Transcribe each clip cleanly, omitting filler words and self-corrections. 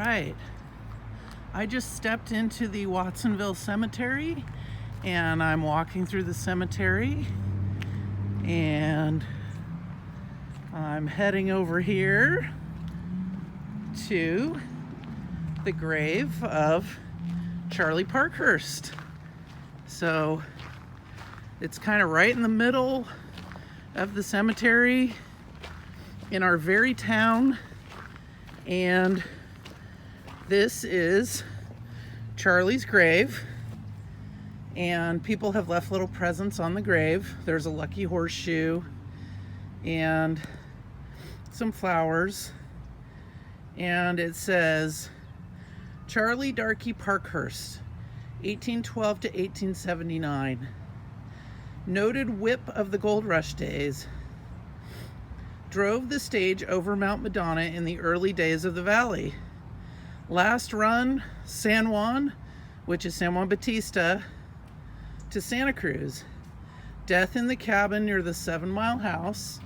right. I just stepped into the Watsonville Cemetery and I'm walking through the cemetery and I'm heading over here to the grave of Charley Parkhurst. So it's kind of right in the middle of the cemetery in our very town, and this is Charley's grave, and people have left little presents on the grave. There's a lucky horseshoe and some flowers, and it says Charley Darky Parkhurst, 1812 to 1879. Noted whip of the gold rush days. Drove the stage over Mount Madonna in the early days of the valley. Last run San Juan, which is San Juan Bautista, to Santa Cruz. Death in the cabin near the 7 Mile House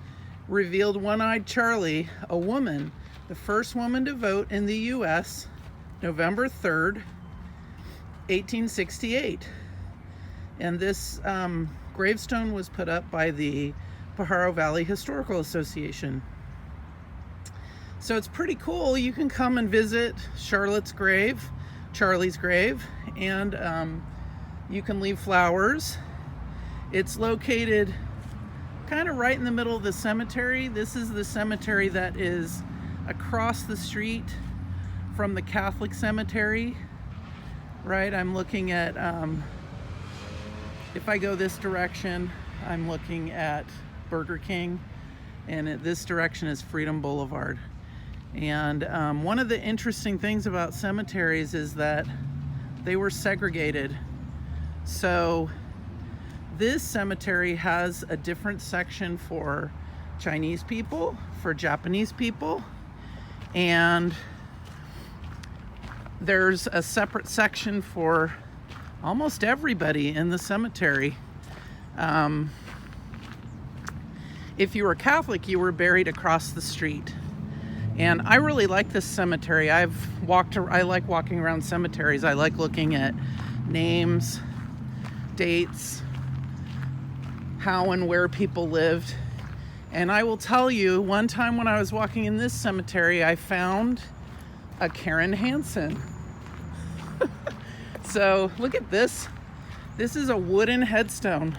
revealed one-eyed Charley, a woman, the first woman to vote in the U.S., November 3rd, 1868. And this gravestone was put up by the Pajaro Valley Historical Association. So it's pretty cool. You can come and visit Charley's grave, and you can leave flowers. It's located kind of right in the middle of the cemetery. This is the cemetery that is across the street from the Catholic cemetery, right? I'm looking at, if I go this direction, I'm looking at Burger King, and this direction is Freedom Boulevard. And one of the interesting things about cemeteries is that they were segregated. So this cemetery has a different section for Chinese people, for Japanese people, and there's a separate section for almost everybody in the cemetery. If you were Catholic, you were buried across the street. And I really like this cemetery. I like walking around cemeteries. I like looking at names, dates, how and where people lived. And I will tell you, one time when I was walking in this cemetery, I found a Karen Hansen. So look at this. This is a wooden headstone.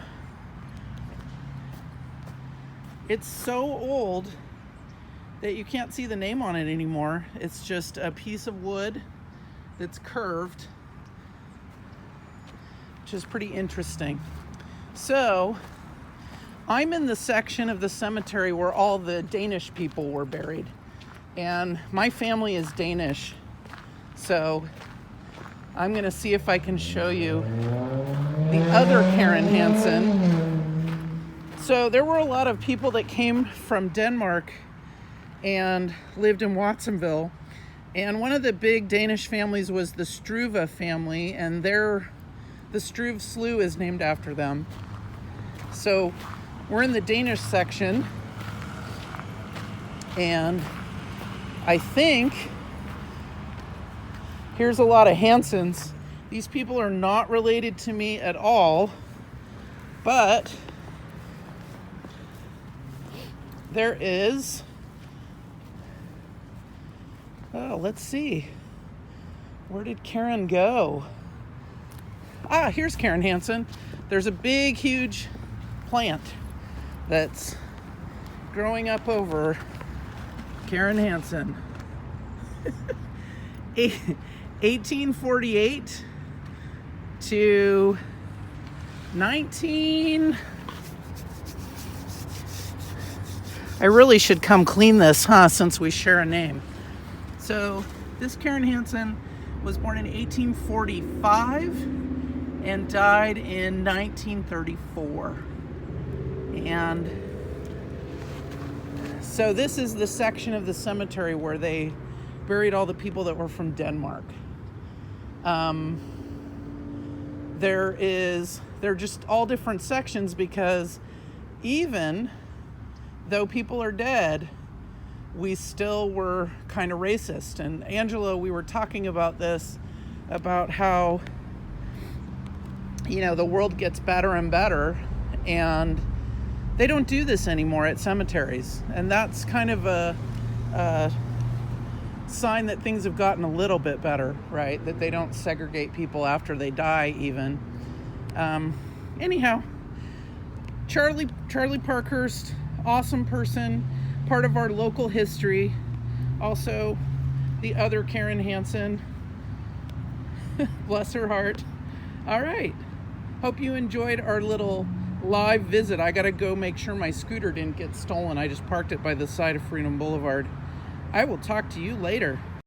It's so old that you can't see the name on it anymore. It's just a piece of wood that's curved, which is pretty interesting. So I'm in the section of the cemetery where all the Danish people were buried. And my family is Danish. So I'm gonna see if I can show you the other Karen Hansen. So there were a lot of people that came from Denmark and lived in Watsonville. And one of the big Danish families was the Struve family, and the Struve Slough is named after them. So we're in the Danish section, and I think here's a lot of Hansens. These people are not related to me at all, but there is, oh, let's see. Where did Karen go? Ah, here's Karen Hansen. There's a big, huge plant that's growing up over Karen Hansen. 1848 to 19... I really should come clean this, since we share a name. So this Karen Hansen was born in 1845 and died in 1934. And so this is the section of the cemetery where they buried all the people that were from Denmark. They're just all different sections because even though people are dead, we still were kind of racist. And Angela, we were talking about this, about how, the world gets better and better, and they don't do this anymore at cemeteries. And that's kind of a sign that things have gotten a little bit better, right? That they don't segregate people after they die even. Anyhow, Charley Parkhurst, awesome person, part of our local history. Also, the other Karen Hansen, bless her heart. All right, hope you enjoyed our little live visit. I gotta go make sure my scooter didn't get stolen. I just parked it by the side of Freedom Boulevard. I will talk to you later.